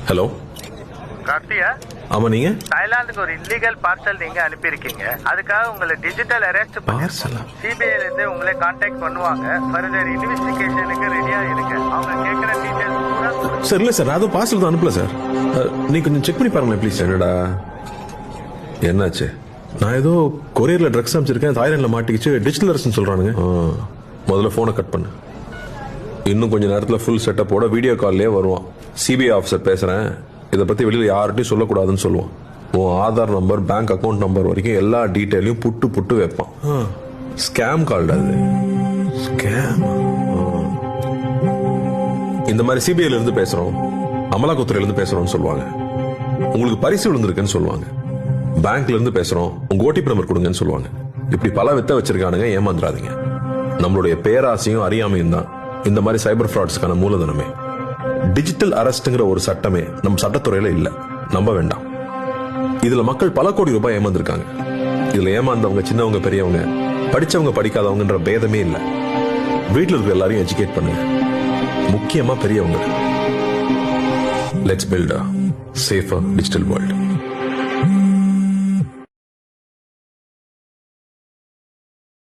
Hello கார்த்தியா? ஆமா, நீங்க தாய்லாந்துக்கு ஒரு இல்லீகல் பார்சல் நீங்க அனுப்பியிருக்கீங்க. அதுக்காக உங்களை டிஜிட்டல் அரெஸ்ட் பார்சலா? சிபிஐல இருந்து உங்களை கான்டாக்ட் பண்ணுவாங்க. ஃபர்தர் இன்வெஸ்டிகேஷனுக்கு ரெடியா இருங்க. அவங்க கேட்கிற டீடைல்ஸ் பூரா சார் இல்ல சார், அது பார்சல் தான் அனுப்பல சார். நீ கொஞ்சம் செக் பண்ணி பாருங்களேன் ப்ளீஸ். என்னடா என்னாச்சு? நான் ஏதோ கொரியர்ல ட்ரக்ஸ் அனுப்பிச்சிருக்கேன், தாய்லாந்துல மாட்டிக்கிச்சு, டிஜிட்டல் அரெஸ்ட்னு சொல்றானுங்க. முதல்ல போனை கட் பண்ணு. இன்னும் கொஞ்ச நேரத்தில் ஃபுல் செட்டப்போட வீடியோ கால்லேயே வருவான். சிபிஐ ஆஃபீஸர் பேசுறேன், இதை பத்தி வெளியில யார்கிட்டையும் சொல்லக்கூடாதுன்னு சொல்லுவான். உன் Aadhaar number, bank account number வரைக்கும் எல்லா டீட்டெயிலையும் புட்டு புட்டு வைப்பான். ஸ்கேம் கால்டு அது. ஸ்கேம். இந்த மாதிரி சிபிஐல இருந்து பேசுறோம், அமலாக்கத்துறையில இருந்து பேசுறோம்னு சொல்லுவாங்க. உங்களுக்கு பரிசு விழுந்திருக்குன்னு சொல்லுவாங்க. பேங்க்ல இருந்து பேசுறோம், உங்க ஓடிபி நம்பர் கொடுங்கன்னு சொல்லுவாங்க. இப்படி பல வித்த வச்சிருக்கானுங்க, ஏமாந்துடாதீங்க. நம்மளுடைய பேராசையும் அறியாமையும் தான் இந்த மாதிரி சைபர் ஃப்ராட்ஸ்க்கான மூலதனமே. டிஜிட்டல் அரெஸ்ட்ங்கிற ஒரு சட்டமே நம்ம சட்டத்துறையில இல்ல, நம்ப வேண்டாம். இதுல மக்கள் பல கோடி ரூபாய் ஏமாந்துருக்காங்க. இதுல ஏமாந்தவங்க சின்னவங்க பெரியவங்க, படிச்சவங்க படிக்காதவங்கன்ற பேதமே இல்ல. வீட்டில் இருக்கிற எல்லாரையும் எஜுகேட் பண்ணுங்க, முக்கியமா பெரியவங்க. Let's build a safer digital world.